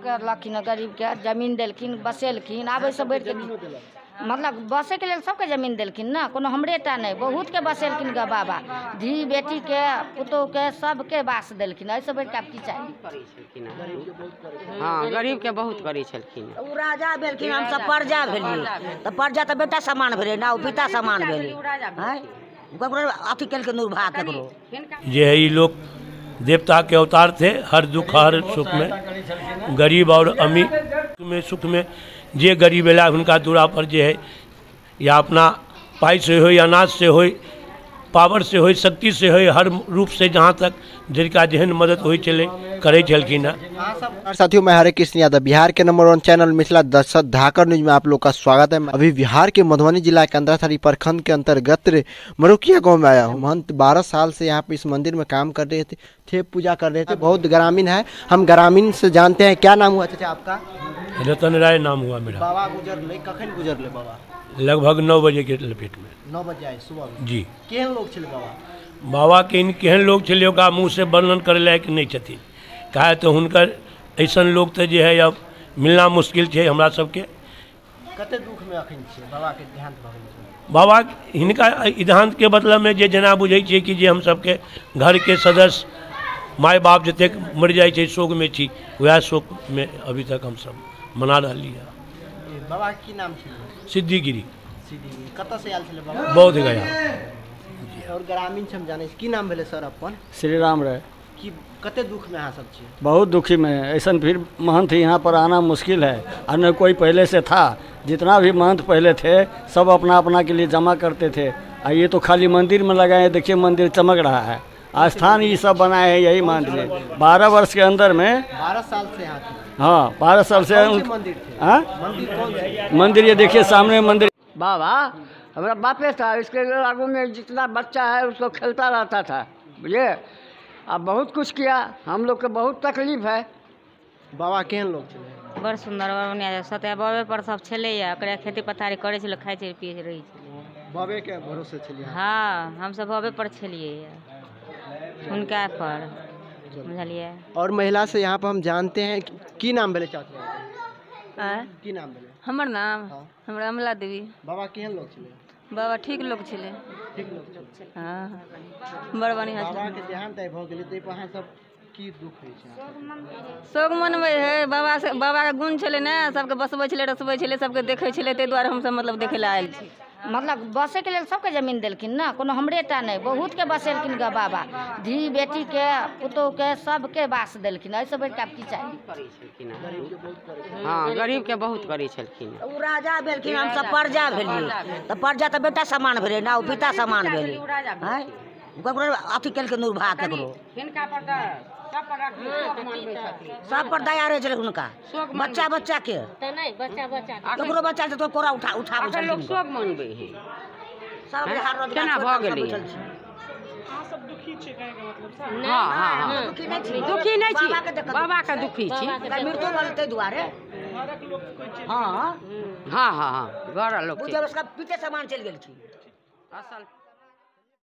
करलखिन, गरीब के जमीन देलखिन, बसेलखिन। आब ऐसे बढ़ के मतलब बसे के लिए सबके जमीन देलखिन ना, कोनो हमरेटा नहीं, बहुत के बसेलखिन ग बाबा, धी बेटी के पुतोह के सबके बास देलखिन। ऐसे बढ़ के आप की चाहिए? हाँ, गरीब के बहुत करै छलखिन। उ राजा भेलखिन, हम सब प्रजा भेलिए, त प्रजा त बेटा समान भेले ना, पिता समान भेले। ककरो अथी केल के निर्वाह ककरो ये है, ये लोग देवता के अवतार थे। हर दुख हर सुख में, गरीब और अमीर में सुख में जे गरीब एला उनका दूरा पर जे है, या अपना पाई से हो, अनाज से हो, पावर से हो, शक्ति से हो, हर रूप से जहाँ तक जिनका जहन मदद हो चले करे चलखिन। साथियों, मैं हरे कृष्ण यादव, बिहार के number 1 channel Mithila Dastak धाकर news में आप लोग का स्वागत है। अभी बिहार के मधुबनी जिला के अंदर प्रखंड के अंतर्गत मरुकिया गांव में आया हूँ। महंत 12 साल से यहाँ पे इस मंदिर में काम कर रहे थे, पूजा कर रहे थे। बहुत ग्रामीण है, हम ग्रामीण से जानते हैं। क्या नाम हुआ चाचा आपका? रतन राय नाम हुआ मेरा। बाबा गुजरले, कखन गुजरले बाबा? लगभग 9 बजे के लपेट में। 9 बजे आए सुबह में? जी। केहन लोग छले बाबा? बाबा के इन केहन लोग छे ओकरा मुँह से वर्णन करे लायक नहीं छथिन। कहे तो हुनकर ऐसन लोग तो जे है अब मिलना मुश्किल है हमरा सबके। कते दुख में अखन छे बाबा के देहांत भ गेल? बाबा हिनका देहांत के मतलब में जे जना बुझे छे कि जे हम सबके घर के सदस्य माय बाप जते मर जाए छे शोक में छी, वह शोक में अभी तक हम सब मना रही है। बाबा की नाम छे? सिद्धिगिरी। सिद्धिगिरी कत से आयल छले बाबा? बहुत गया। और ग्रामीण छे हम जाने की नाम भेले सर अपन? श्री राम रहे। कि कते दुख में अहाँ सब छे? बहुत दुखी में है। ऐसा फिर महंत यहाँ पर आना मुश्किल है, और न कोई पहले से था। जितना भी महंत पहले थे सब अपना अपना के लिए जमा करते थे, और ये तो खाली मंदिर में लगाए। देखिए मंदिर चमक रहा है, आस्थान ये सब बनाए हैं यही मंदिर। 12 वर्ष के अंदर में 12 साल से यहाँ थे। हाँ, 12 साल से मंदिर थे। मंदिर कौन से? मंदिर ये देखिए सामने मंदिर। बाबा हमारा बापे था, इसके आगू में जितना बच्चा है उसको खेलता रहता था, बुझे। अब बहुत कुछ किया, हम लोग के बहुत तकलीफ है। बाबा केहन लोग छे? बड़ सुंदर, बड़ बढ़िया। सत्या बाबे पर सब छले, खेती पथारी करे छले, खाए छले, पिए रही छले। बाबे के भरोसे छलिए? हाँ, हम सब बाबे पर छलिए, उनका पर, बुझलिए। और महिला से यहाँ पर हम जानते हैं की नाम भेले चाचा? की नाम भेले? हमर नाम? हाँ। हमरा अमला देवी। बाबा केहन लोग छले? बाबा ठीक लोग छले। ठीक लोग छले। हाँ, बड़ बढ़िया। बाबा के देहांत भ गेलै त अहाँ सब की दुख होइ छै? शोक मनबै है। बाबा से, बाबा के गुण छले ना, सबके बसबै छले, रसबै छले, सबके देखै छले, ताहि दुआरे हम सब मतलब देखे ला आयल छी। मतलब बसे के लिए सबके जमीन देलखिन ना, कोनो हमरेटा नहीं, बहुत के बसेलखिन ग बाबा, धी बेटी के पुतोह के सबके बास देलखिन। ऐसे बढ़ के आप की चाहिए? हाँ, गरीब के बहुत करै छलखिन। उ राजा भेलखिन, हम सब प्रजा भेलिए, त प्रजा त बेटा समान भेले ना, पिता समान भेले। हैं ककरो अथी केल के निर्वाह ककरो सब पर दया रहे छले हुनका। बच्चा बच्चा के ककरो बच्चा से तो कोरा उठाबै छलखिन। लोग शोक मनबै है। सब हार रोजगार केना भ गेलै? हाँ हाँ, दुखी नहीं छी, बाबा के दुखी छी। मृत्यु भेल ताहि दुआरे। हाँ हाँ हाँ हाँ, घर लोग बुझल उसका पिते समान चलि गेल छी। असल